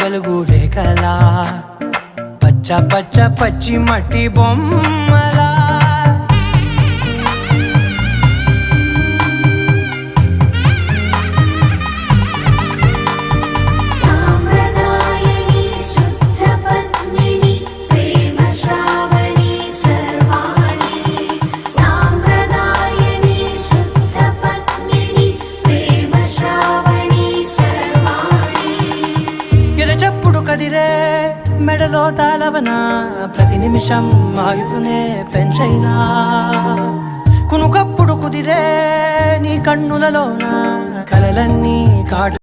వెలుగు రేఖలా పచ్చ పచ్చ పచ్చి మట్టి బొమ్మలా చెప్పుడు కదిరే మెడలో తాళవన ప్రతి నిమిషం ఆయుధునే పెంచైనా కునుకప్పుడు కుదిరే నీ కన్నులలోన కలలన్నీ కాటు